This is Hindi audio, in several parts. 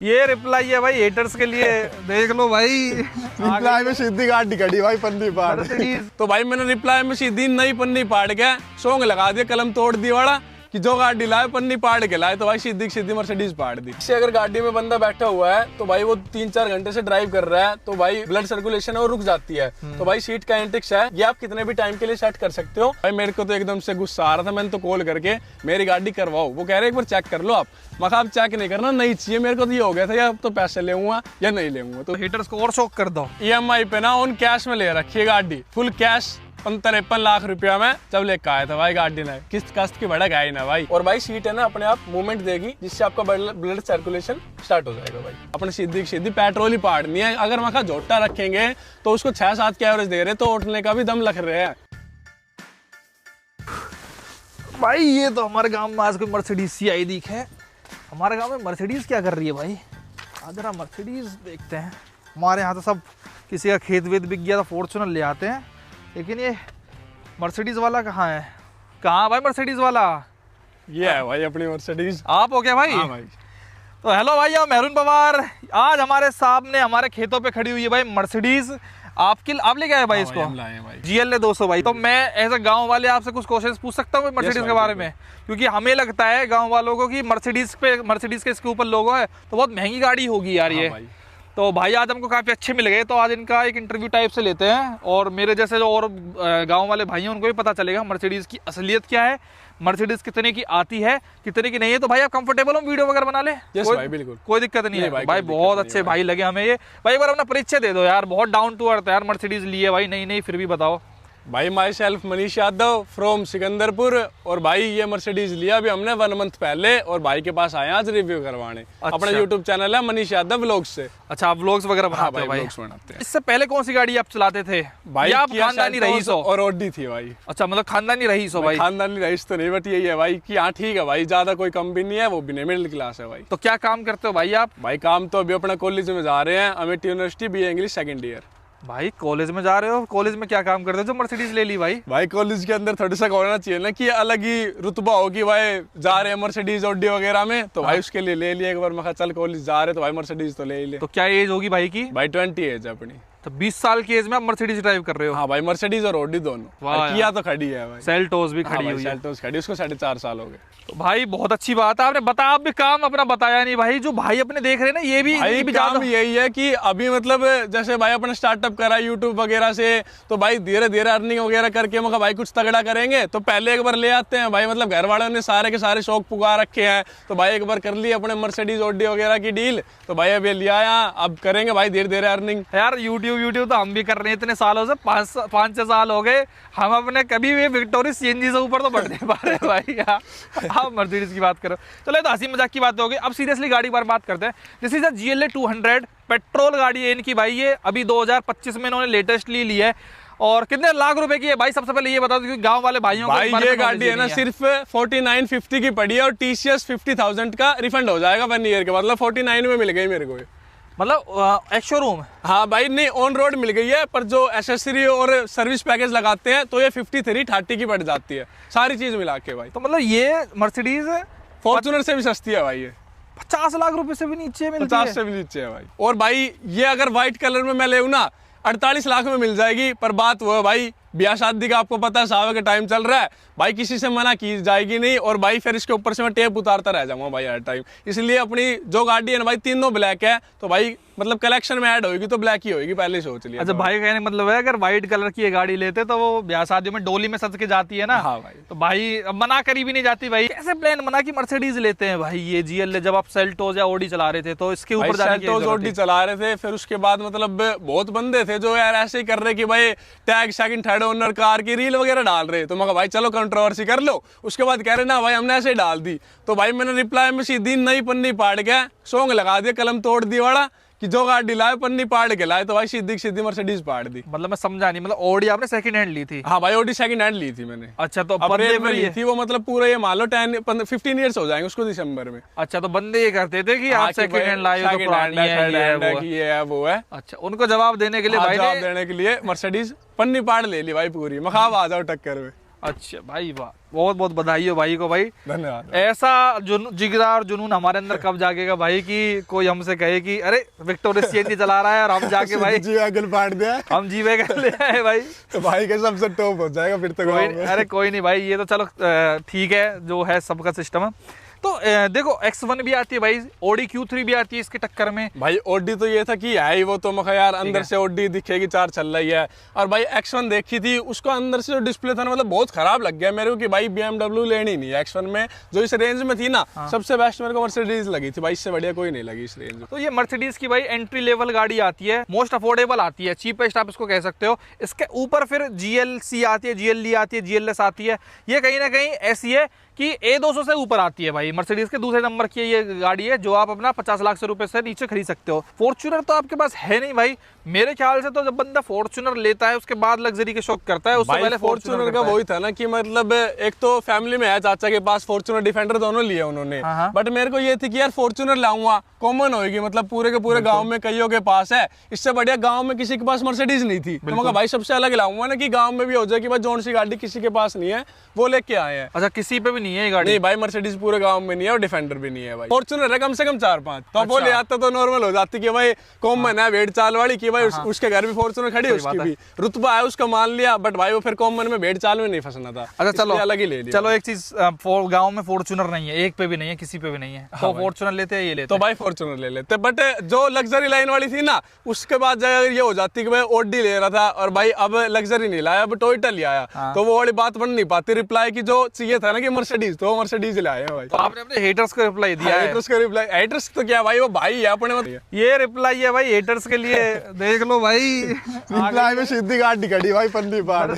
ये रिप्लाई है भाई हेटर्स के लिए। देख लो भाई रिप्लाई में सीधी गाड़ी खड़ी भाई पन्नी पाड़। तो भाई मैंने रिप्लाई में सीधी नई पन्नी पाड़ के सॉन्ग लगा दिया, कलम तोड़ दी वाला कि जो गाड़ी लाए पन्नी पाड़ के लाए। तो भाई सीधी सीधी मर्सिडीज पाड़ दी। इससे अगर गाड़ी में बंदा बैठा हुआ है तो भाई वो 3-4 घंटे से ड्राइव कर रहा है तो भाई ब्लड सर्कुलेशन है वो रुक जाती है। तो भाई सीट का इंटेक्स है ये आप कितने भी टाइम के लिए सेट कर सकते हो। भाई मेरे को तो एकदम से गुस्सा आ रहा था, मैंने तो कॉल करके मेरी गाड़ी करवाओ। वो कह रहे एक बार चेक कर लो आप। मैं आप चेक नहीं करना, नहीं चाहिए मेरे को तो ये हो गया था या तो पैसे लेऊंगा या नहीं लेऊंगा। तो हेटर्स को और शौक कर दो। EMI पे ना ऑन कैश में ले रखी है गाड़ी, फुल कैश 53 लाख रुपया में जब लेकर आया था भाई गाड़ी ने। किस्त कस्त की भड़क आई ना भाई। और भाई सीट है ना अपने आप मूवमेंट देगी जिससे आपका ब्लड सर्कुलेशन स्टार्ट हो जाएगा भाई। अपने सीधी सीधी पेट्रोल ही पाड़नी है। अगर मैं झोटा रखेंगे तो उसको 6-7 के एवरेज दे रहे तो उठने का भी दम लग रहे हैं भाई। ये तो हमारे गांव में आज कोई मर्सिडीज सी आई दिख है। हमारे गांव में मर्सिडीज क्या कर रही है भाई? आज जरा मर्सिडीज देखते हैं। हमारे यहाँ तो सब किसी का खेत वेत बिक गया तो फॉर्च्यूनर ले आते हैं, लेकिन ये मर्सिडीज वाला कहाँ है? कहाँ भाई मर्सिडीज वाला? ये है भाई अपनी मर्सिडीज। आप हो क्या भाई? हाँ भाई। तो हेलो भाई, मैं मेहरून पवार। आज हमारे सामने हमारे खेतों पे खड़ी हुई है भाई मर्सिडीज। आप लेके आए भाई इसको? GLA 200 भाई। तो मैं एज गांव वाले आपसे कुछ क्वेश्चन पूछ सकता हूँ मर्सिडीज के बारे में? क्योंकि हमें लगता है गांव वालों को कि मर्सिडीज के इसके ऊपर लोगो है तो बहुत महंगी गाड़ी होगी यार ये। तो भाई आज हमको काफ़ी अच्छे मिल गए, तो आज इनका एक इंटरव्यू टाइप से लेते हैं और मेरे जैसे जो और गांव वाले भाई हैं उनको भी पता चलेगा मर्सिडीज़ की असलियत क्या है, मर्सिडीज़ कितने की आती है कितने की नहीं है। तो भाई आप कंफर्टेबल हो वीडियो वगैरह बना ले? यस भाई बिल्कुल, कोई दिक्कत नहीं है भाई। बहुत अच्छे भाई लगे हमें ये। भाई एक बार अपना परिचय दे दो यार, बहुत डाउन टू अर्थ है यार। मर्सिडीज़ ली है भाई नहीं फिर भी बताओ। भाई my self Manish Yadav from Sikandarpur. और भाई ये मर्सिडीज लिया अभी हमने 1 मंथ पहले और भाई के पास आए आज रिव्यू करवाने। अच्छा। अपना YouTube चैनल है मनीष यादव व्लॉग्स से। अच्छा, आप व्लॉग्स वगैरह बनाते हो भाई? बनाते हैं। इससे पहले कौन सी गाड़ी आप चलाते थे भाई? आप खानदानी रईस हो? और ऑडी थी भाई। अच्छा, मतलब खानदानी रईस हो भाई? खानदानी रईस तो नहीं, बट यही है भाई कि हाँ ठीक है भाई, ज्यादा कोई कम भी नहीं है वो भी नहीं, मिडिल क्लास है भाई। तो क्या काम करते हो भाई आप? भाई काम तो अभी अपना कॉलेज में जा रहे हैं, अमिट university BA English 2nd year. भाई कॉलेज में जा रहे हो? कॉलेज में क्या काम करते हो जो मर्सिडीज ले ली भाई? भाई कॉलेज के अंदर थोड़ा सा होना चाहिए ना कि अलग ही रुतबा हो कि भाई जा रहे हैं मर्सिडीज ऑडी वगैरह में, तो भाई उसके लिए ले लिया एक बार। मैं चल कॉलेज जा रहे तो भाई मर्सिडीज तो ले ही ले। तो क्या एज होगी भाई की? भाई 20 एज है अपनी। तो 20 साल की एज में आप मर्सिडीज ड्राइव कर रहे हो? हाँ भाई, मर्सिडीज और ऑडी दोनों। किया तो खड़ी है भाई, सेल्टोस भी खड़ी हुई है। सेल्टोस खड़ी, उसको 4.5 साल हो गए। तो भाई बहुत अच्छी बात है, आपने बताया आप भी काम अपना बताया नहीं भाई। जो भाई अपने देख रहे हैं ना ये भी काम यही है कि अभी मतलब जैसे भाई अपने स्टार्टअप करा यूट्यूब वगैरह से, तो भाई धीरे धीरे अर्निंग वगैरह करके मगर भाई कुछ तगड़ा करेंगे तो पहले एक बार ले आते हैं भाई। मतलब घर वालों ने सारे के सारे शौक पुगा रखे हैं तो भाई एक बार कर ली अपने मर्सिडीज ऑडी वगैरह की डील, तो भाई अभी लिया यहाँ, अब करेंगे भाई धीरे धीरे अर्निंग। यार यूट्यूब तो हम भी कर रहे हैं इतने सालों से, 5-6 साल हो गए। हम अपने कभी भी विक्टोरिया CNG से ऊपर तो बढ़ नहीं पा रहे भाई। आप मर्सिडीज की बात करो, चलो तो हंसी मजाक की बात होगी। अब सीरियसली गाड़ी पर बात करते हैं। This is a GLA 200 petrol गाड़ी है इनकी भाई। ये अभी 2025 में इन्होंने लेटेस्टली ली है। और कितने लाख रुपए की है भाई? सबसे पहले ये बता दो क्योंकि गांव वाले भाइयों भाई ये गाड़ी है ना सिर्फ 4950 की पड़ी है और TCS 50,000 का रिफंड हो जाएगा 1 ईयर के बाद। मतलब 49 में मिल गई मेरे को, मतलब एक्स शोरूम? हाँ भाई, नहीं ऑन रोड मिल गई है, पर जो एसेसरी और सर्विस पैकेज लगाते हैं तो ये 5330 की पड़ जाती है सारी चीज मिला के भाई। तो मतलब ये मर्सिडीज फॉर्च्यूनर से भी सस्ती है भाई। ये 50 लाख रुपए से भी नीचे मिलती है? 50 से भी नीचे है भाई। और भाई ये अगर व्हाइट कलर में मैं ले ना 48 लाख में मिल जाएगी। पर बात वो है भाई, ब्याह शादी का आपको पता है, सावे का टाइम चल रहा है भाई, किसी से मना की जाएगी नहीं। और भाई फिर इसके ऊपर से मैं टेप उतारता रह जाऊंगा भाई हर टाइम। इसलिए अपनी जो गाड़ी है ना भाई तीनों ब्लैक है, तो भाई मतलब कलेक्शन में ऐड होगी तो ब्लैक ही होगी, पहले सोच लिया। अच्छा भाई कहने मतलब है अगर व्हाइट कलर की ये गाड़ी लेते तो वो ब्याह शादियों में डोली में सज के जाती है ना। हाँ भाई। तो भाई मना करी भी नहीं जाती भाई। कैसे प्लान बना कि मर्सिडीज लेते हैं भाई ये GLA? जब आप सेल्टोस या ऑडी चला रहे थे तो इसके ऊपर सेल्टोस ऑडी चला रहे थे, फिर उसके बाद मतलब बहुत बंदे थे जो यार ऐसे ही कर रहे कि भाई tag second third owner car की रील वगैरह डाल रहे, तो मैं भाई चलो कंट्रोवर्सी कर लो। उसके बाद कह रहे ना भाई हमने ऐसे ही डाल दी, तो भाई मैंने रिप्लाई में सीधी नई पन्नी पाड़ के सॉन्ग लगा दिया, कलम तोड़ दी वाला कि जो गाड़ी लाए पन्नी पाड़ के लाए, तो भाई सीधी सीधी मर्सिडीज पाड़ दी। मतलब मैं समझा नहीं, मतलब ऑडी आपने सेकंड हैंड ली थी? हाँ भाई ऑडी सेकंड हैंड ली थी मैंने। अच्छा, तो बंदे में ली थी वो, मतलब पूरा ये मान लो 15 ईयर्स हो जाएंगे उसको दिसंबर में। अच्छा, तो बंदे ये करते थे कि आप सेकंड हैंड लाए हो तो पुरानी है वो है। अच्छा, उनको जवाब देने के लिए भाई जवाब देने के लिए मर्सिडीज पन्नी पाड़ ले ली भाई पूरी। मखाब आ जाओ टक्कर में। अच्छा भाई, वाह, बहुत बहुत बधाई हो भाई को भाई। धन्यवाद। ऐसा जिगरा और जुनून हमारे अंदर कब जागेगा भाई कि कोई हमसे कहे कि अरे विक्टोरिया सीएनजी चला रहा है और हम जाके भाई जी वैगन पाट दिया, हम जी वैगन ले आए भाई। तो भाई के सबसे टॉप हो जाएगा फिर तो गाँव में। अरे कोई नहीं भाई, ये तो चलो ठीक है, जो है सबका सिस्टम है। तो देखो X1 भी आती है भाई, Audi Q3 भी आती है इसके टक्कर में भाई। ओडी तो ये था कि है ही वो, तो मैं यार अंदर से ओडी दिखेगी 4 चल रही है। और भाई X1 देखी थी, उसका अंदर से जो डिस्प्ले था ना, मतलब बहुत खराब लग गया मेरे को कि भाई BMW लेनी नहीं है। X1 में जो इस रेंज में थी ना, सबसे बेस्ट मेरे को मर्सिडीज लगी थी भाई, इससे बढ़िया कोई नहीं लगी इस रेंज में। तो ये मर्सिडीज की भाई एंट्री लेवल गाड़ी आती है, मोस्ट अफोर्डेबल आती है, चीपेस्ट आप इसको कह सकते हो। इसके ऊपर फिर GLC आती है, GLE आती है, GLS आती है। ये कहीं ना कहीं ऐसी है कि A200 से ऊपर आती है भाई। मर्सिडीज के दूसरे नंबर की ये गाड़ी है जो आप अपना 50 लाख रुपए से नीचे खरीद सकते हो। फॉर्च्यूनर तो आपके पास है नहीं भाई, मेरे ख्याल से तो जब बंदा फॉर्च्यूनर लेता है उसके बाद लग्जरी के शौक करता है, उससे पहले फॉर्च्यूनर का वही था ना कि मतलब एक तो फैमिली में है चाचा के पास फॉर्च्यूनर डिफेंडर दोनों लिए उन्होंने, बट मेरे को ये थी कि यार फॉर्च्यूनर लाऊंगा, कॉमन होगी, मतलब पूरे के पूरे गांव में कईयों के पास है, इससे बढ़िया गांव में किसी के पास मर्सिडीज नहीं थी, तो मैं भाई सबसे अलग लाऊंगा ना कि गांव में भी हो जाए कि भाई जोन सी गाड़ी किसी के पास नहीं है वो लेके आए हैं। अच्छा, किसी पे भी नहीं है ये गाड़ी? नहीं भाई, मर्सिडीज पूरे गांव में नहीं है और डिफेंडर भी नहीं है भाई। फॉर्च्यूनर है कम से कम 4-5, तो वो ले आता तो नॉर्मल हो जाती कि भाई कॉमन है, भेड़ चाल वाली की भाई उसके घर भी फॉर्च्यूनर खड़ी है, उसकी भी रुतबा है उसका मान लिया, बट भाई वो फिर कॉमन में भेड़ चाल में नहीं फंसना था। अच्छा चलो अलग ही ले लिया। चलो एक चीज, गांव में फॉर्च्यूनर नहीं है, एक पे भी नहीं है, किसी पे भी नहीं है, तो फॉर्च्यूनर लेते हैं, ये लेते तो भाई फॉर्च्यूनर ले लेते। बट जो लग्जरी लाइन वाली थी ना, उसके बाद जगह ये हो जाती कि भाई ओडी ले रहा था और भाई अब लग्जरी नहीं लाया, अब टोयोटा ले आया, तो वो वाली बात बन नहीं पाती। रिप्लाई की जो चाहिए था ना कि मर्सिडीज, तो मर्सिडीज ले आए भाई। तो आपने अपने हेटर्स को रिप्लाई दिया है। हेटर्स का रिप्लाई, हेटर्स तो क्या भाई, वो भाई है अपने, ये रिप्लाई है भाई हेटर्स के लिए। देख लो भाई, रिप्लाई में सीधी गाड़ी खड़ी भाई, पन्नी पार।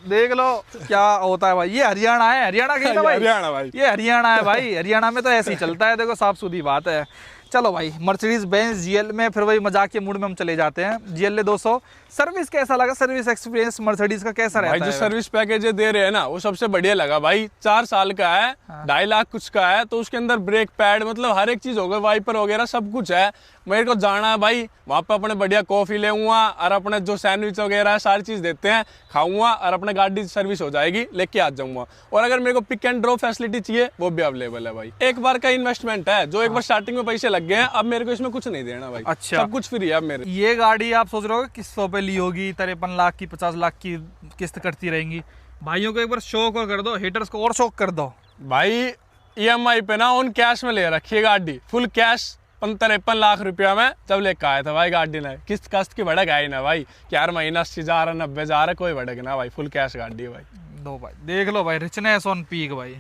देख लो क्या होता है भाई। ये हरियाणा है, हरियाणा कहीं ना भाई, हरियाणा भाई, ये हरियाणा है भाई। हरियाणा में तो ऐसे ही चलता है, देखो साफ सुथरी बात है। चलो भाई, मर्सिडीज बेंज GL में फिर वही मजाक के मूड में हम चले जाते हैं। GLA 200 सर्विस कैसा लगा? सर्विस एक्सपीरियंस मर्सिडीज का कैसा रहता है? भाई जो सर्विस पैकेज दे रहे हैं ना, वो सबसे बढ़िया लगा भाई। 4 साल का है, 2.5 लाख कुछ का है, तो उसके अंदर ब्रेक पैड मतलब हर एक चीज होगा, वाइपर वगैरह सब कुछ है। मेरे को जाना है भाई वहाँ पे, अपने बढ़िया कॉफी लेऊंगा और अपने जो सैंडविच वगैरह है सारी चीज देते हैं, खाऊंगा और अपने गाड़ी सर्विस हो जाएगी, लेके आ जाऊंगा। और अगर मेरे को पिक एंड ड्रॉप फैसिलिटी चाहिए वो भी अवेलेबल है भाई। एक बार का इन्वेस्टमेंट है, जो एक बार स्टार्टिंग में पैसे लग गए हैं, अब मेरे को इसमें कुछ नहीं देना भाई। अच्छा, सब कुछ फ्री है अब मेरे। ये गाड़ी आप सोच रहे हो किस्तों पे ली होगी, 53 लाख की 50 लाख की किस्त कटती रहेंगी। भाइयों को एक बार शौक और कर दो, हेटर्स को और शौक कर दो भाई। EMI पे ना ऑन कैश में ले रखी है गाड़ी, फुल कैश 53 लाख रुपया में जब लेकर आया था भाई गाड़ी ने। किस्त कस्त की भड़क आई ना भाई, क्या हर महीना 80,000 90,000 कोई भड़क ना भाई, फुल कैश गाड़ी है भाई। दो भाई देख लो भाई, रिचनेस ऑन पीक भाई।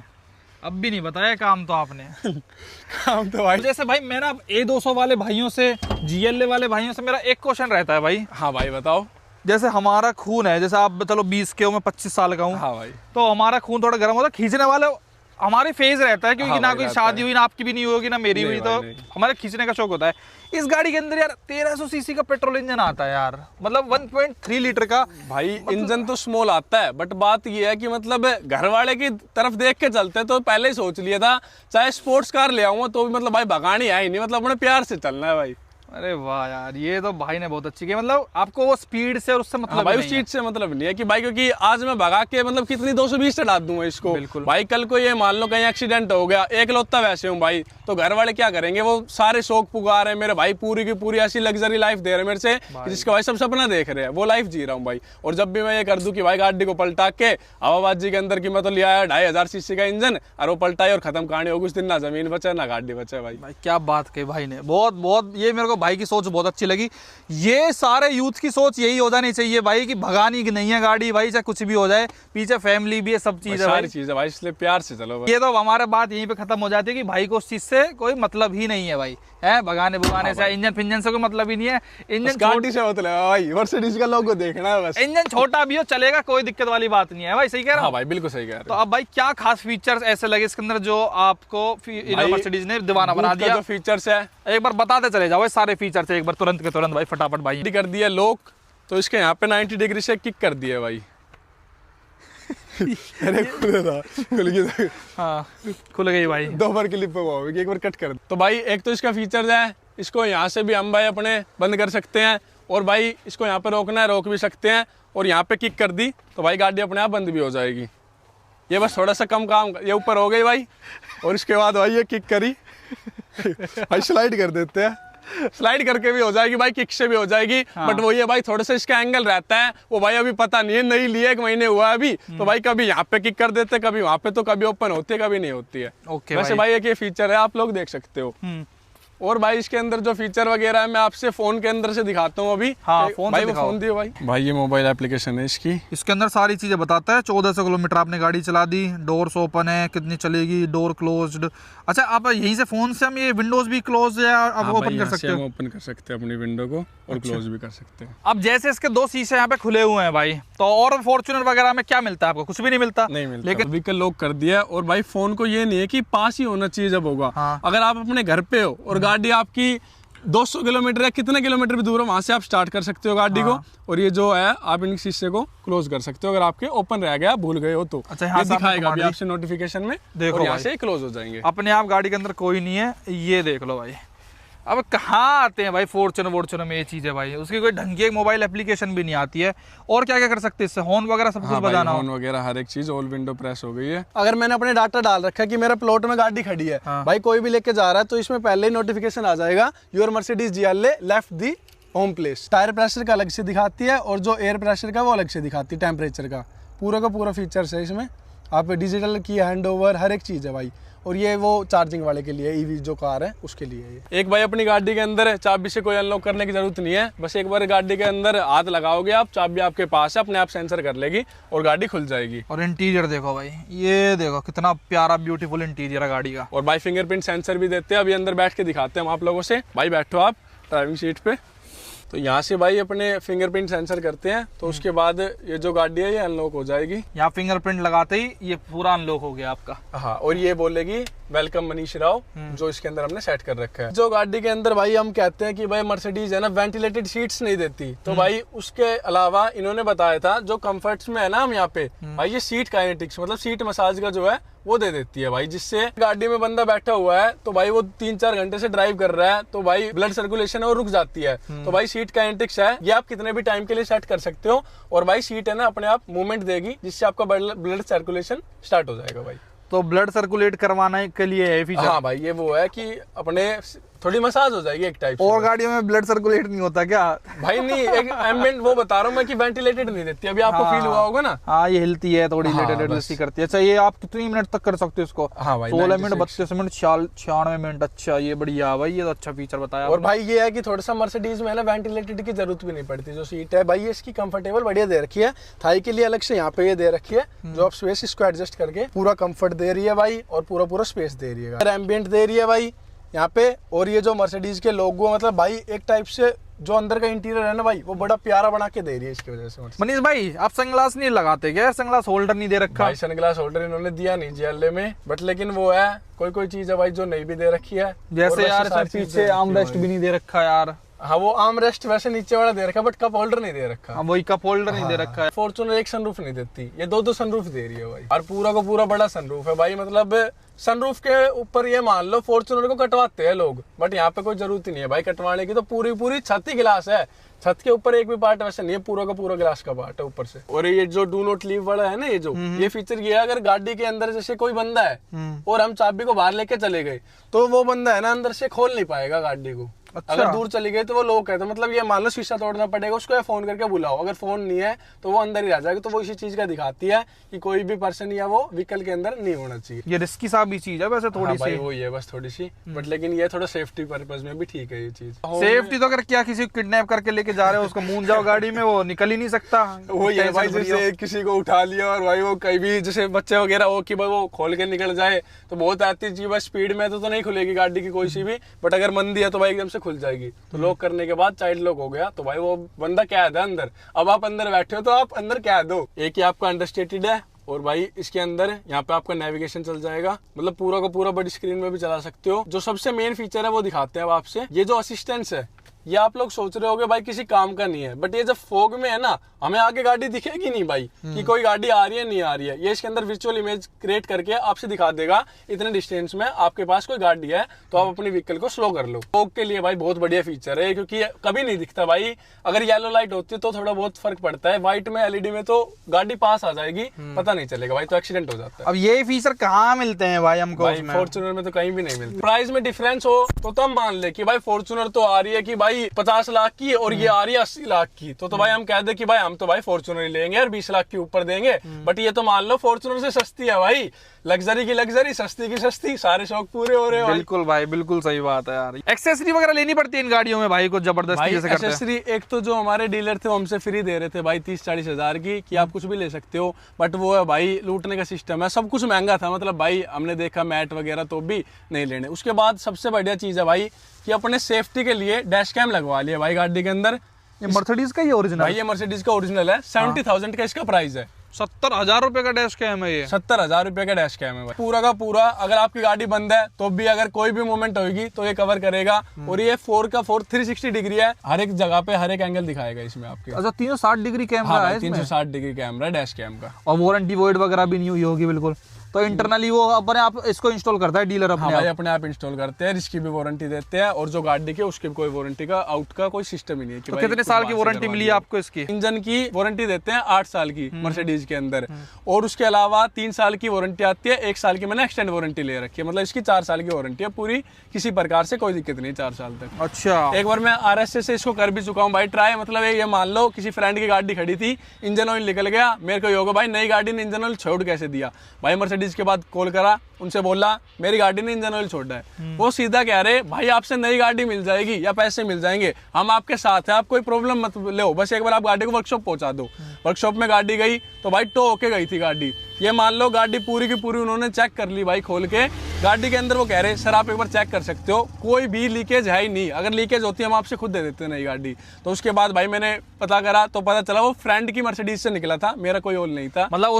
अब भी नहीं बताया काम तो आपने। काम तो भाई जैसे भाई मैं ना A200 वाले भाइयों से, GLA वाले भाइयों से मेरा एक क्वेश्चन रहता है भाई। हाँ भाई बताओ। जैसे हमारा खून है, जैसे आप चलो 20 के हो, मैं 25 साल का हूँ। हाँ भाई, तो हमारा खून थोड़ा गर्म होता है, खींचने वाले हमारी फेज रहता है, क्योंकि ना कोई शादी हुई, ना आपकी भी नहीं होगी, ना मेरी हुई, तो हमारे खींचने का शौक होता है। इस गाड़ी के अंदर यार 1300 सीसी का पेट्रोल इंजन आता है यार, मतलब 1.3 लीटर का भाई। इंजन तो स्मॉल आता है, बट बात ये है कि मतलब घर वाले की तरफ देख के चलते हैं, तो पहले ही सोच लिया था चाहे स्पोर्ट्स कार ले आऊंगा तो भी मतलब भाई भगानी है ही नहीं, मतलब अपने प्यार से चलना है भाई। अरे वाह यार, ये तो भाई ने बहुत अच्छी की, मतलब आपको वो स्पीड से और उससे मतलब भाई, उस चीज से मतलब नहीं है कि भाई, क्योंकि आज मैं भगा के मतलब कितनी 220 चढ़ा दूंगा इसको। बिल्कुल भाई, कल को ये मान लो कहीं एक्सीडेंट हो गया, एक लौता वैसे हूँ भाई, तो घर वाले क्या करेंगे? वो सारे शौक पुगा रहे हैं मेरे भाई, पूरी की पूरी ऐसी लग्जरी लाइफ दे रहे हैं मेरे से, जिसका भाई सब सपना देख रहे हैं, वो लाइफ जी रहा हूँ भाई। और जब भी मैं ये कर दूं कि भाई गाड़ी को पलटा के हवाबाजी के अंदर की मैं तो ले आया 2500 सीसी का इंजन, और वो पलटाई और खत्म कहानी हो गई, उस दिन ना जमीन बचे ना गाड़ी बचे भाई। क्या बात कही भाई ने, बहुत बहुत, ये मेरे को भाई की सोच बहुत अच्छी लगी। ये सारे यूथ की सोच यही हो जानी चाहिए भाई कि भगानी की नहीं है गाड़ी भाई, चाहे कुछ भी हो जाए, पीछे फैमिली भी है, सब चीज है, सारी चीज है भाई, इसलिए प्यार से चलो भाई। ये तो हमारे बात यहीं पे खत्म हो जाती है कि भाई को उस चीज से कोई मतलब ही नहीं है भाई, है भगाने भगाने से, इंजन फिंजन से कोई मतलब ही नहीं है। इंजन गाड़ी से मतलब भाई, मर्सिडीज का लोगो देखना है बस। इंजन छोटा भी हो चलेगा, कोई दिक्कत वाली बात नहीं है भाई, सही कह रहा हूं? हाँ भाई, बिल्कुल सही कह रहे हो। तो अब भाई क्या खास फीचर्स ऐसे लगे इसके अंदर जो आपको मर्सिडीज ने दीवाना बना दिया? जो फीचर्स है एक बार बताते चले जाओ, सारे फीचर्स एक बार तुरंत के तुरंत भाई, फटाफट भाई। कर दिया लॉक, तो इसके यहाँ पे 90 डिग्री से किक कर दिया भाई। अरे खुल गई। हाँ खुल गई भाई, 2 बार क्लिप पे वो एक बार कट कर। तो भाई एक तो इसका फीचर्स है, इसको यहाँ से भी हम भाई अपने बंद कर सकते हैं, और भाई इसको यहाँ पे रोकना है रोक भी सकते हैं, और यहाँ पे किक कर दी तो भाई गाड़ी अपने आप बंद भी हो जाएगी। ये बस थोड़ा सा कम काम, ये ऊपर हो गई भाई, और इसके बाद भाई ये किक करी भाई स्लाइड कर देते हैं, स्लाइड करके भी हो जाएगी भाई, किक से भी हो जाएगी। बट वो ये भाई थोड़ा सा इसका एंगल रहता है, वो भाई अभी पता नहीं है, नहीं लिए 1 महीने हुआ है अभी, तो भाई कभी यहाँ पे किक कर देते, कभी वहाँ पे, तो कभी ओपन होती है, कभी नहीं होती है। ओके वैसे भाई एक ये फीचर है, आप लोग देख सकते हो। और भाई इसके अंदर जो फीचर वगैरह है मैं आपसे फोन के अंदर से दिखाता हूँ अभी। हाँ, फोन भाई से वो दिखाओ। फोन दियो भाई ये मोबाइल एप्लीकेशन है इसकी। इसके अंदर सारी चीजें बताता है। 1400 किलोमीटर आपने गाड़ी चला दी, डोर्स ओपन है, कितनी चलेगी, डोर क्लोज्ड। अच्छा, आप यहीं से फोन से हम ये विंडोज भी क्लोज या आप ओपन कर सकते हो? ओपन कर सकते हैं अपनी विंडो को और क्लोज भी कर सकते हैं। अब जैसे इसके 2 शीशे यहाँ पे खुले हुए हैं भाई, तो और फॉर्च्यूनर वगैरह में क्या मिलता है आपको? कुछ भी नहीं मिलता। नहीं मिलता, लेकिन व्हीकल लॉक कर दिया। और भाई फोन को ये नहीं है कि पास ही होना चाहिए जब होगा। हाँ। अगर आप अपने घर पे हो और गाड़ी आपकी 200 किलोमीटर या कितने किलोमीटर भी दूर है, वहां से आप स्टार्ट कर सकते हो गाड़ी को। और ये जो है आप इन शीशे को क्लोज कर सकते हो, अगर आपके ओपन रह गया, भूल गए हो तो। अच्छा, ये यहाँ से दिखाएगा आपने अभी आपसे नोटिफिकेशन में, देखो और यहाँ भाई। से क्लोज हो जाएंगे अपने आप गाड़ी के अंदर कोई नहीं है, ये देख लो भाई। अब कहाँ आते हैं भाई फॉर्च्यूनर में ये चीज़ें भाई, उसकी कोई ढंग की एक मोबाइल एप्लीकेशन भी नहीं आती है। और क्या क्या कर सकते हैं इससे? हॉर्न वगैरह सब कुछ बजाना हो? हॉर्न वगैरह हर एक चीज, ऑल विंडो प्रेस हो गई है। अगर मैंने अपने डाटा डाल रखा है कि मेरा प्लॉट में गाड़ी खड़ी है, भाई कोई भी लेके जा रहा है, तो इसमें पहले ही नोटिफिकेशन आ जाएगा, your Mercedes GLA left the home place. Tyre pressure का अलग से दिखाती है, और जो एयर प्रेशर का वो अलग से दिखाती है, टेम्परेचर का पूरा फीचर्स है इसमें। आप डिजिटल की हैंड ओवर हर एक चीज़ है भाई। और ये वो चार्जिंग वाले के लिए, ईवी जो कार है उसके लिए है ये। एक भाई अपनी गाड़ी के अंदर चाबी से कोई अनलॉक करने की जरूरत नहीं है, बस एक बार गाड़ी के अंदर हाथ लगाओगे आप, चाबी आपके पास है, अपने आप सेंसर कर लेगी और गाड़ी खुल जाएगी। और इंटीरियर देखो भाई, ये देखो कितना प्यारा ब्यूटीफुल इंटीरियर है गाड़ी का। और भाई फिंगरप्रिंट सेंसर भी देते हैं, अभी अंदर बैठ के दिखाते हैं हम आप लोगों से। भाई बैठो आप ड्राइविंग सीट पे, तो यहाँ से भाई अपने फिंगरप्रिंट सेंसर करते हैं, तो उसके बाद ये जो गाड़ी है ये अनलॉक हो जाएगी। यहाँ फिंगरप्रिंट लगाते ही ये पूरा अनलॉक हो गया आपका। हाँ, और ये बोलेगी वेलकम मनीष राव, जो इसके अंदर हमने सेट कर रखा है। जो गाड़ी के अंदर भाई हम कहते हैं कि भाई मर्सिडीज है ना वेंटिलेटेड सीट्स नहीं देती, तो भाई उसके अलावा इन्होंने बताया था जो कंफर्ट्स में है ना हम यहाँ पे, भाई ये सीट काइनेटिक्स मतलब सीट मसाज का जो है वो दे देती है भाई, जिससे गाड़ी में बंदा बैठा हुआ है तो भाई वो 3-4 घंटे से ड्राइव कर रहा है, तो भाई ब्लड सर्कुलेशन है वो रुक जाती है। तो भाई सीट काइनेटिक्स है, ये आप कितने भी टाइम के लिए सेट कर सकते हो, और भाई सीट है ना अपने आप मूवमेंट देगी, जिससे आपका ब्लड सर्कुलेशन स्टार्ट हो जाएगा भाई। तो ब्लड सर्कुलेट करवाने के लिए है फीचर। हाँ भाई, ये वो है कि अपने थोड़ी मसाज हो जाएगी एक टाइप से। और गाड़ियों में ब्लड सर्कुलेट नहीं होता क्या? भाई नहीं, एक एम्बिएंट वो बता रहा हूँ मैं कि वेंटिलेटेड नहीं देती, अभी आपको फील हुआ होगा ना। हाँ, ये हिलती है थोड़ी, हाँ, लेटेड जैसी करती है। अच्छा, ये आप कितनी मिनट तक कर सकते हो इसको? हाँ भाई, 16 मिनट, 32 मिनट, 96 मिनट। अच्छा, ये बढ़िया भाई, ये तो अच्छा फीचर बताया। और भाई ये है कि थोड़ा सा मर्सिडीज में है ना वेंटिलेटेड की जरूरत भी नहीं पड़ती। जो सीट है भाई ये इसकी कंफर्टेबल बढ़िया दे रखी है, थाई के लिए अलग से यहाँ पे ये दे रखी है, जो आप स्पेस इसको एडजस्ट करके पूरा कंफर्ट दे रही है भाई, और पूरा स्पेस दे रही है, एम्बिएंट दे रही है भाई यहाँ पे। और ये जो मर्सिडीज के लोगो मतलब भाई एक टाइप से जो अंदर का इंटीरियर है ना भाई, वो बड़ा प्यारा बना के दे रही है इसकी वजह से। मनीष भाई, आप सनग्लास नहीं लगाते क्या? सनग्लास होल्डर नहीं दे रखा? भाई सनग्लास होल्डर इन्होंने दिया नहीं GLA में, बट लेकिन वो है कोई चीज है भाई जो नहीं भी दे रखी है। जैसे यार इसमें पीछे आर्म रेस्ट भी नहीं दे रखा यार। हाँ, वो आर्म रेस्ट वैसे नीचे वाला दे रखा, बट कप होल्डर नहीं दे रखा। हाँ, वही कप होल्डर नहीं दे रखा है। फॉर्च्यूनर एक सनरूफ नहीं देती, ये 2 सनरूफ दे रही है भाई, और पूरा का पूरा बड़ा सनरूफ है भाई। मतलब सनरूफ के ऊपर ये मान लो फॉर्च्यूनर को कटवाते हैं लोग, बट यहाँ पे कोई जरूरत ही नहीं है भाई कटवाने की, तो पूरी छत ही गिलास है। छत के ऊपर एक भी पार्ट वैसे नहीं है, पूरा का पूरा ग्लास का पार्ट है ऊपर से। और ये जो डू नॉट लीव वाला है ना, ये फीचर ये है, अगर गाड़ी के अंदर जैसे कोई बंदा है और हम चाबी को बाहर लेके चले गए, तो वो बंदा है ना अंदर से खोल नहीं पाएगा गाड़ी को। अच्छा। अगर दूर चली गई तो वो लॉक है, तो मतलब ये मान लो शीशा तोड़ना पड़ेगा उसको, या फोन करके बुलाओ, अगर फोन नहीं है तो वो अंदर ही रह जाएगा। तो वो इसी चीज का दिखाती है कि कोई भी पर्सन या वो व्हीकल के अंदर नहीं होना चाहिए। ये रिस्की सा भी चीज है वैसे थोड़ी सी। वो ये बस थोड़ी सी, बट लेकिन ये थोड़ा सेफ्टी पर्पज में भी ठीक है ये चीज। सेफ्टी तो अगर क्या किसी को किडनैप करके लेके जा रहे हो, उसको मूंद जाओ गाड़ी में, वो निकल ही नहीं सकता। वो ये भाई जैसे किसी को उठा लिया और भाई वो कहीं भी जैसे बच्चे वगैरह हो कि भाई वो खोल के निकल जाए, तो बहुत आती चीज। बस स्पीड में तो नहीं खुलेगी गाड़ी की कोई सी भी, बट अगर मंदी है तो भाई एकदम से खुल जाएगी। तो लॉक करने के बाद चाइल्ड लॉक हो गया, तो भाई वो बंदा कैद है अंदर। अब आप अंदर बैठे हो तो आप अंदर कैद हो। एक ही आपका अंडरस्टेटेड है, और भाई इसके अंदर यहाँ पे आपका नेविगेशन चल जाएगा, मतलब पूरा का पूरा बड़ी स्क्रीन में भी चला सकते हो। जो सबसे मेन फीचर है वो दिखाते हैं अब आपसे। ये जो असिस्टेंस है ये आप लोग सोच रहे होगे भाई किसी काम का नहीं है, बट ये जब फॉग में है ना, हमें आगे गाड़ी दिखेगी नहीं भाई कि कोई गाड़ी आ रही है नहीं आ रही है। ये इसके अंदर विजुअल इमेज क्रिएट करके आपसे दिखा देगा इतने डिस्टेंस में आपके पास कोई गाड़ी है, तो आप अपनी व्हीकल को स्लो कर लो। फॉग के लिए भाई बहुत बढ़िया फीचर है, क्योंकि कभी नहीं दिखता भाई। अगर येलो लाइट होती है तो थोड़ा बहुत फर्क पड़ता है, व्हाइट में एलईडी में तो गाड़ी पास आ जाएगी, पता नहीं चलेगा भाई, तो एक्सीडेंट हो जाता है। अब ये फीचर कहाँ मिलते हैं भाई हमको? फॉर्च्यूनर में तो कहीं भी नहीं मिलता। प्राइस में डिफरेंस हो तो तब मान ले कि भाई फॉर्च्यूनर तो आ रही है कि भाई 50 लाख की और ये आ रही है 80 लाख की, तो भाई हम कह दे कि भाई हम तो भाई फॉर्च्यूनर ही लेंगे और 20 लाख के ऊपर देंगे। बट ये तो मान लो फॉर्च्यूनर से सस्ती है भाई, लग्जरी की लग्जरी, सस्ती की सस्ती, सारे शौक पूरे हो रहे हैं। बिल्कुल भाई, बिल्कुल सही बात है यार। एक्सेसरी वगैरह लेनी पड़ती है इन गाड़ियों में भाई को जबरदस्ती जैसे करते हैं? एक्सेसरी एक तो जो हमारे डीलर थे वो हमसे फ्री दे रहे थे भाई 30-40 हजार की, कि आप कुछ भी ले सकते हो, बट वो है भाई लूटने का सिस्टम है। सब कुछ महंगा था, मतलब भाई हमने देखा मैट वगैरह तो भी नहीं लेने। उसके बाद सबसे बढ़िया चीज है भाई कि अपने सेफ्टी के लिए डैश कैम लगवा लिया भाई गाड़ी के अंदर। ये मर्सिडीज का ही ओरिजिनल? भाई ये मर्सिडीज का ओरिजिनल है, 70,000 का इसका प्राइस है। 70,000 रुपए का डैश कैम है ये? 70,000 रुपए का डैश कैम है भाई, पूरा का पूरा। अगर आपकी गाड़ी बंद है तो भी अगर कोई भी मूवमेंट होगी तो ये कवर करेगा। और ये 4 का 4 360 डिग्री है, हर एक जगह पे हर एक एंगल दिखाएगा इसमें आपके। अच्छा, 360 डिग्री कैमरा है इसमें? 360 डिग्री कैमरा डैश कैम का। और वारंटी वॉइड वगैरह भी नहीं हुई होगी बिल्कुल? तो इंटरनली वो अपने आप इसको इंस्टॉल करता है डीलर अपने? हाँ भाई, अपने आप इंस्टॉल करते हैं, इसकी भी वारंटी देते हैं, और जो गाड़ी की उसकी कोई वारंटी का आउट का कोई सिस्टम ही नहीं है। तो कितने साल की वारंटी मिली है आपको इसकी? इंजन की वारंटी देते हैं 8 साल की मर्सिडीज के अंदर, और उसके अलावा 3 साल की वारंटी आती है, 1 साल की मैंने एक्सटेंड वारंटी ले रखी है, मतलब इसकी 4 साल की वारंटी है पूरी, किसी प्रकार से कोई दिक्कत नहीं 4 साल तक। अच्छा, एक बार मैं RSA से इसको कर भी चुका हूँ भाई ट्राई, मतलब ये मान लो किसी फ्रेंड की गाड़ी खड़ी थी, इंजन ऑयल निकल गया, मेरे को ये होगा भाई नई गाड़ी ने इंजन ऑयल छोड़ कैसे दिया। भाई मर्सिडीज के बाद कॉल करा, उनसे बोला मेरी गाड़ी ने इंजन ऑयल छोड़ा है। वो सीधा कह रहे भाई आपसे नई गाड़ी मिल जाएगी या पैसे मिल जाएंगे, हम आपके साथ हैं, आप कोई प्रॉब्लम मत लो, बस एक बार आप गाड़ी को वर्कशॉप पहुंचा दो। वर्कशॉप में गाड़ी गई तो भाई टो होके गई थी गाड़ी। ये मान लो गाड़ी पूरी की पूरी उन्होंने चेक कर ली भाई खोल के गाड़ी के अंदर। वो कह रहे सर आप एक बार चेक कर सकते हो, कोई भी लीकेज है ही नहीं, अगर लीकेज होती है हम आपसे खुद दे देते हैं नई गाड़ी। तो उसके बाद भाई मैंने पता करा तो पता चला वो फ्रेंड की मर्सिडीज से निकला था, मेरा कोई ओल नहीं था। मतलब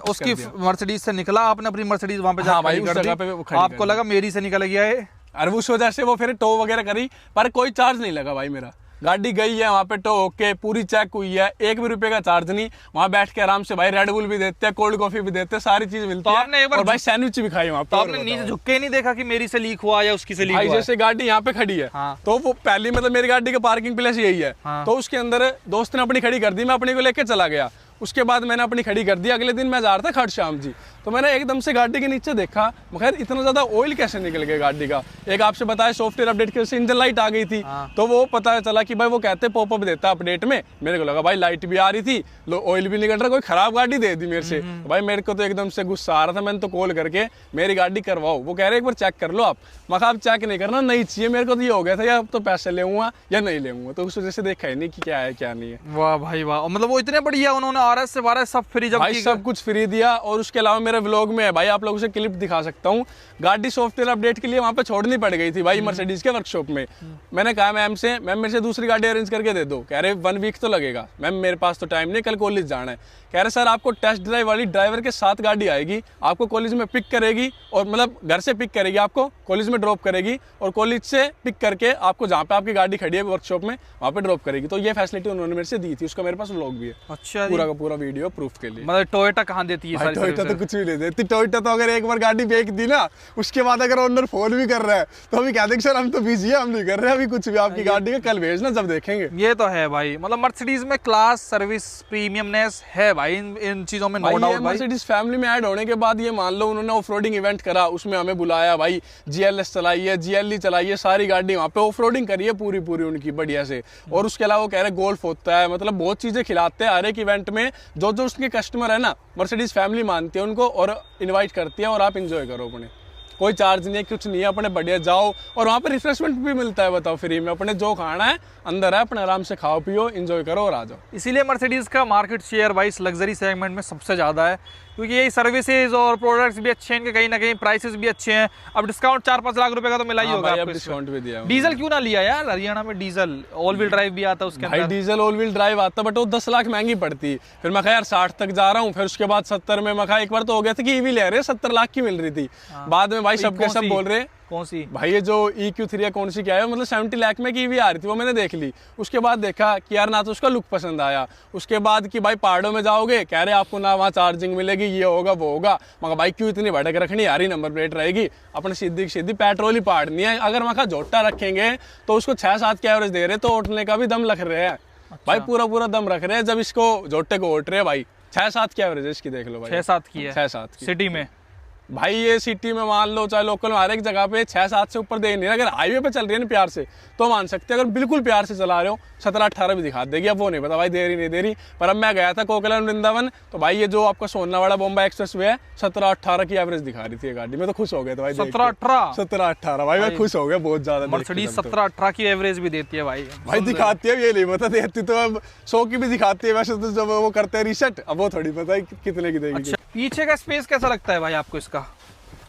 उसकी मर्सिडीज से निकला, आपने अपनी मर्सिडीज वहां पे भाई उस जगह पे आपको लगा मेरी से निकल गया है, और उस वजह से वो फिर टो वगैरह करी, पर कोई चार्ज नहीं लगा भाई मेरा। गाड़ी गई है वहाँ पे टो होके पूरी चेक हुई है, 1 भी रुपए का चार्ज नहीं। वहाँ बैठ के आराम से भाई रेड बुल भी देते हैं, कोल्ड कॉफी भी देते हैं, सारी चीज मिलती है। आपने एक बार और भाई सैंडविच भी खाई वहाँ पे। तो आपने नीचे झुक के नहीं देखा कि मेरी से लीक हुआ या उसकी से लीक हुआ? भाई जैसे गाड़ी यहाँ पे खड़ी है तो वो पहली मतलब मेरी गाड़ी का पार्किंग प्लेस यही है, तो उसके अंदर दोस्त ने अपनी खड़ी कर दी, मैं अपनी को लेके चला गया। उसके बाद मैंने अपनी खड़ी कर दी, अगले दिन मैं जा रहा था खट श्याम जी, तो मैंने एकदम से गाड़ी के नीचे देखा, मगर इतना ज्यादा ऑयल कैसे निकल गया गाड़ी का। एक आपसे बताया सॉफ्टवेयर अपडेट की वजह से इंजन लाइट आ गई थी, तो वो पता चला कि भाई वो कहते पॉपअप देता है अपडेट में। मेरे को लगा भाई लाइट भी आ रही थी, ऑयल भी निकल रहा, कोई खराब गाड़ी दे दी मेरे से। तो भाई मेरे को तो एकदम से गुस्सा आ रहा था, मैंने तो कॉल करके मेरी गाड़ी करवाओ। वो कह रहे एक बार चेक कर लो आप, मगर आप चेक नहीं करना, नहीं चाहिए। मेरे को तो ये हो गया था या तो पैसे लेऊंगा या नहीं लेऊंगा, तो उस वजह से देखा ही नहीं कि क्या है क्या नहीं है। वाह भाई वाह, मतलब वो इतने बढ़िया उन्होंने RS से 12 सब फ्री जब भाई सब कुछ फ्री दिया। और उसके अलावा मेरे व्लॉग में है भाई, आप लोगों से क्लिप दिखा सकता हूँ, गाड़ी सॉफ्टवेयर अपडेट के लिए वहां पे छोड़नी पड़ गई थी भाई मर्सिडीज के वर्कशॉप में। मैंने कहा मैम से, मैम मेरे से दूसरी गाड़ी अरेंज करके दे दो। कह रहे 1 वीक तो लगेगा। मैम मेरे पास तो टाइम नहीं, कल कॉलेज जाना है। कह रहे सर आपको टेस्ट ड्राइव वाली ड्राइवर के साथ गाड़ी आएगी, आपको कॉलेज में पिक करेगी, और मतलब घर से पिक करेगी, आपको कॉलेज में ड्रॉप करेगी, और कॉलेज से पिक करके आपको जहाँ पे आपकी गाड़ी खड़ी है वर्कशॉप में वहाँ पे ड्रॉप करेगी। तो ये फैसिलिटी उन्होंने मेरे से दी थी, उसका मेरे पास व्लॉग भी है। अच्छा, पूरा का पूरा वीडियो प्रूफ के लिए। मतलब टोयोटा कहाँ देती है? टोयोटा तो कुछ भी नहीं देती। टोयोटा तो अगर एक बार गाड़ी बेच दी ना, उसके बाद अगर ओनर फोन भी कर रहा है तो अभी कह देंगे सर हम तो बिजी है, हम नहीं कर रहे अभी कुछ भी, आपकी गाड़ी का कल भेजना जब देखेंगे। ये तो है भाई, मतलब मर्सिडीज में क्लास सर्विस प्रीमियमनेस है भाई इन चीजों में, नो डाउट भाई। मर्सिडीज फैमिली में ऐड होने के बाद ये मान लो उन्होंने ऑफरोडिंग इवेंट करा, उसमें हमें बुलाया भाई, GLS चलाई है, GLE चलाई है, सारी गाड़ी वहाँ पे ऑफरोडिंग करी है पूरी पूरी उनकी बढ़िया से। और उसके अलावा वो कह रहे गोल्फ होता है, मतलब बहुत चीजें खिलाते हैं हर एक इवेंट में। जो जो उसके कस्टमर है ना, मर्सिडीज फैमिली मानती है उनको और इनवाइट करती है, और आप इंजॉय करो अपने, कोई चार्ज नहीं है, कुछ नहीं है, अपने बढ़िया जाओ। और वहाँ पे रिफ्रेशमेंट भी मिलता है, बताओ फ्री में, अपने जो खाना है अंदर है, अपने आराम से खाओ पियो एंजॉय करो और आ जाओ। इसीलिए मर्सिडीज का मार्केट शेयर भाई लग्जरी सेगमेंट में सबसे ज़्यादा है, क्योंकि यही सर्विसेज और प्रोडक्ट्स भी अच्छे हैं इनके, कहीं ना कहीं प्राइसेस भी अच्छे हैं। अब डिस्काउंट 4-5 लाख रुपए का तो मिला ही होगा आपको, डिस्काउंट भी दिया। डीजल क्यों ना लिया यार? हरियाणा में डीजल ऑल व्हील ड्राइव भी आता है उसके अंदर। डीजल ऑल व्हील ड्राइव आता, बट वो 10 लाख महंगी पड़ती। फिर मैं कहा यार 60 तक जा रहा हूँ, फिर उसके बाद 70 में मैं कहा, एक बार तो हो गया था कि ईवी ले रहे 70 लाख की मिल रही थी। बाद में में भाई सबके सब बोल रहे कौन सी भाई ये जो EQ3 है कौन सी क्या है, मतलब 70 लाख में की भी आ रही थी, वो मैंने देख ली। उसके बाद देखा कि यार ना तो उसका लुक पसंद आया, उसके बाद कि भाई पहाड़ों में जाओगे कह रहे आपको ना वहाँ चार्जिंग मिलेगी, ये होगा वो होगा। मगर भाई क्यों इतनी भटक रखनी, यार नंबर प्लेट रहेगी अपने सीधी सीधी पेट्रोल ही पहाड़नी है। अगर वहाँ का जोटा रखेंगे तो उसको 6-7 की एवरेज दे रहे, तो ओटने का भी दम रख रहे हैं भाई, पूरा दम रख रहे हैं। जब इसको जोटे को ओट रहे हैं भाई 6-7 की एवरेज है इसकी, देख लो भाई 6-7 की है 6-7 की सिटी में भाई। ये सिटी में मान लो चाहे लोकल में हर एक जगह पे 6-7 से ऊपर दे नहीं रहा। अगर हाईवे पे चल रही है ना प्यार से तो मान सकते हैं, अगर बिल्कुल प्यार से चला रहे हो 17-18 भी दिखा देगी। अब वो नहीं पता भाई दे रही नहीं दे रही। पर अब मैं गया था कोकिलन वृंदावन, तो भाई ये जो आपका सोनावाड़ा बॉम्बे एक्सप्रेस वे है 17-18 की एवरेज दिखा रही थी गाड़ी में, तो खुश हो गया था भाई 17-18 भाई मैं खुश हो गया बहुत ज्यादा। मर्सिडीज 17-18 की एवरेज भी देती है भाई दिखाती है, ये नहीं पता देती तो अब 100 की भी दिखाती है वैसे तो, जब वो करते हैं रीसेट अब वो थोड़ी पता है कितने की देगी। अच्छा, पीछे का स्पेस कैसा लगता है भाई आपको इसका,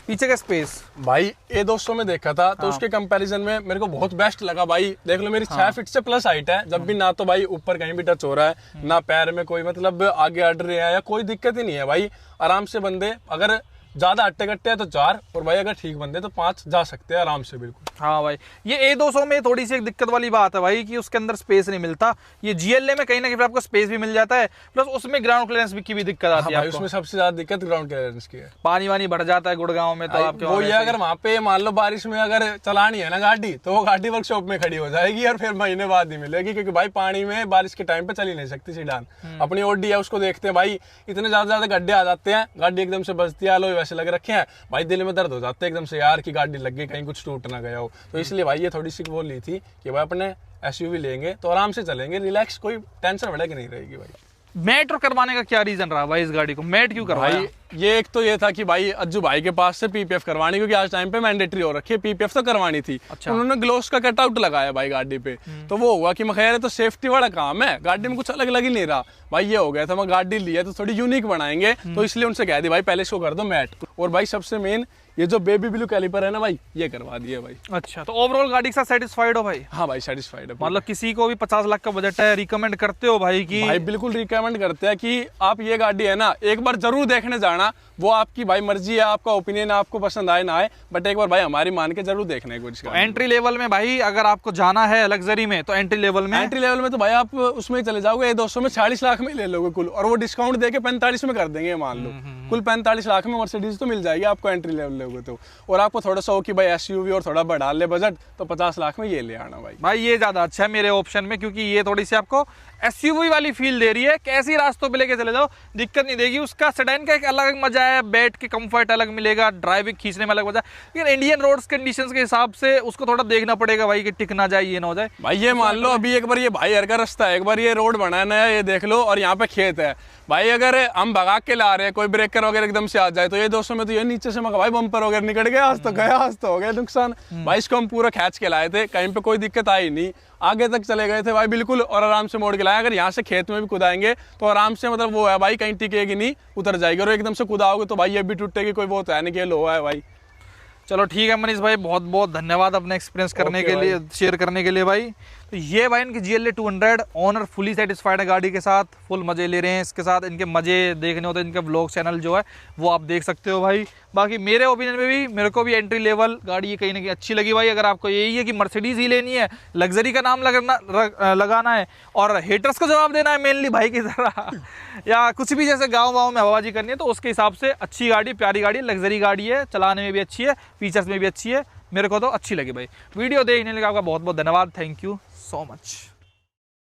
पीछे का स्पेस? भाई A200 में देखा था तो उसके कंपैरिजन में मेरे को बहुत बेस्ट लगा भाई। देख लो मेरी 6 फीट से प्लस हाइट है, जब भी ना तो भाई ऊपर कहीं भी टच हो रहा है ना पैर में कोई मतलब आगे अड़ रहे हैं या कोई दिक्कत ही नहीं है भाई। आराम से बंदे अगर ज्यादा अट्टे कट्टे है तो 4, और भाई अगर ठीक बंदे तो 5 जा सकते हैं आराम से बिल्कुल। हाँ भाई, ये A200 में थोड़ी सी एक दिक्कत वाली बात है भाई कि उसके अंदर स्पेस नहीं मिलता। ये GLA में कहीं ना कहीं आपको स्पेस भी मिल जाता है, प्लस उसमें ग्राउंड क्लियरेंस की भी दिक्कत आती है। भाई उसमें सबसे ज्यादा दिक्कत ग्राउंड क्लियरेंस की है, पानी वानी बढ़ जाता है गुड़गांव में तो आपके वो ये अगर वहाँ पे मान लो बारिश में अगर चलानी है ना गाड़ी तो वो गाड़ी वर्कशॉप में खड़ी हो जाएगी और फिर महीने बाद ही मिलेगी, क्योंकि भाई पानी में बारिश के टाइम पे चल ही नहीं सकती सीडान। अपनी OD है उसको देखते हैं भाई, इतने ज्यादा गड्ढे आ जाते हैं, गाड़ी एकदम से बजती है, आलो वैसे लग रखे हैं भाई, दिल में दर्द हो जाते हैं एकदम से यार की गाड़ी लग गई कहीं कुछ टूट ना गया हो। तो इसलिए भाई ये थोड़ी सी बोल ली थी कि भाई अपने SUV लेंगे तो आराम से चलेंगे, रिलैक्स, कोई टेंशन बढ़ा की नहीं रहेगी भाई। मैट करवाने का क्या रीजन रहा भाई, इस गाड़ी को मैट क्यों करवाया? भाई ये एक तो ये था कि भाई अज्जू भाई के पास से PPF करवानी, क्योंकि आज टाइम पे मैंडेटरी हो रखी है, PPF तो करवानी थी। अच्छा। उन्होंने ग्लोस का कटआउट लगाया भाई गाड़ी पे, तो वो हुआ कि मैं खैर तो सेफ्टी वाला काम है, गाड़ी में कुछ अलग लग ही नहीं रहा भाई। ये हो गया था मैं गाड़ी ली है तो थोड़ी यूनिक बनाएंगे, तो इसलिए उनसे कह दी भाई पहले इसको कर दो मैट। और भाई सबसे मेन ये जो बेबी ब्लू कैलिपर है ना भाई, ये करवा दिया भाई। अच्छा, तो ओवरऑल गाड़ी के साथ सेटिस्फाइड हो भाई? हाँ भाई सेटिस्फाइड है। मतलब किसी को भी 50 लाख का बजट है, रिकमेंड करते हो भाई? कि भाई बिल्कुल रिकमेंड करते हैं कि आप ये गाड़ी है ना एक बार जरूर देखने जाना, वो आपकी भाई मर्जी है, आपका ओपिनियन, आपको पसंद आए ना आए, बट एक बार भाई हमारी मान के जरूर देखने की कोशिश करें। एंट्री लेवल में भाई अगर आपको जाना है लग्जरी में तो एंट्री लेवल में तो भाई आप उसमें चले जाओगे A200 में 40 लाख में ले लोगे कुल, और वो डिस्काउंट देके 45 में कर देंगे मान लो। कुल 45 लाख में मर्सिडीज तो मिल जाएगी आपको एंट्री लेवल लोगे तो। और आपको थोड़ा सा हो कि भाई SUV और थोड़ा बढ़ा ले बजट तो 50 लाख में ये ले आना भाई। ये ज्यादा अच्छा है मेरे ऑप्शन में, क्योंकि ये थोड़ी सी आपको SUV वाली फील दे रही है, कैसी रास्तों पे लेके चले जाओ दिक्कत नहीं देगी। उसका सेडान का एक अलग मजा है, बैठ के कंफर्ट अलग मिलेगा, ड्राइविंग खींचने में अलग मजा है, लेकिन इंडियन रोड्स कंडीशंस के हिसाब से उसको थोड़ा देखना पड़ेगा भाई कि टिक ना जाए, ये ना हो जाए भाई। ये मान लो अभी एक बार ये भाई हर का रास्ता है, एक बार ये रोड बना है नया, ये देख लो, और यहाँ पे खेत है भाई, अगर हम भगा के ला रहे हैं कोई ब्रेकर वगैरह एकदम से आ जाए तो ये A200 में तो ये नीचे से मगा भाई बम्पर वगैरह निकल गया, आज तो गया, आज तो हो गया नुकसान भाई। इसको हम पूरा खींच के लाए थे, कहीं पे कोई दिक्कत आई नहीं, आगे तक चले गए थे भाई बिल्कुल, और आराम से मोड़ के लाए। अगर यहाँ से खेत में भी कुदाएंगे तो आराम से, मतलब वो है भाई कहीं टिकेगी नहीं, उतर जाएगी, और एकदम से कुदाओगे तो भाई ये भी टूटेगी, कोई वो तो है नहीं कि लो है भाई। चलो ठीक है मनीष भाई, बहुत बहुत धन्यवाद अपना एक्सपीरियंस करने के लिए, शेयर करने के लिए भाई। तो ये भाई इनकी GLA 200 ऑनर फुली सेटिस्फाइड है गाड़ी के साथ, फुल मजे ले रहे हैं इसके साथ। इनके मजे देखने होते हैं, इनका व्लॉग चैनल जो है वो आप देख सकते हो भाई। बाकी मेरे ओपिनियन में भी, मेरे को भी एंट्री लेवल गाड़ी ये कहीं ना कहीं अच्छी लगी भाई। अगर आपको यही है कि मर्सिडीज ही लेनी है, लग्जरी का नाम लगाना है और हेटर्स को जवाब देना है मेनली भाई की तरह या कुछ भी जैसे गाँव में हवाबाजी करनी है, तो उसके हिसाब से अच्छी गाड़ी, प्यारी गाड़ी, लग्जरी गाड़ी है, चलाने में भी अच्छी है, फीचर्स में भी अच्छी है, मेरे को तो अच्छी लगी भाई। वीडियो देखने के लिए आपका बहुत बहुत धन्यवाद, थैंक यू so much।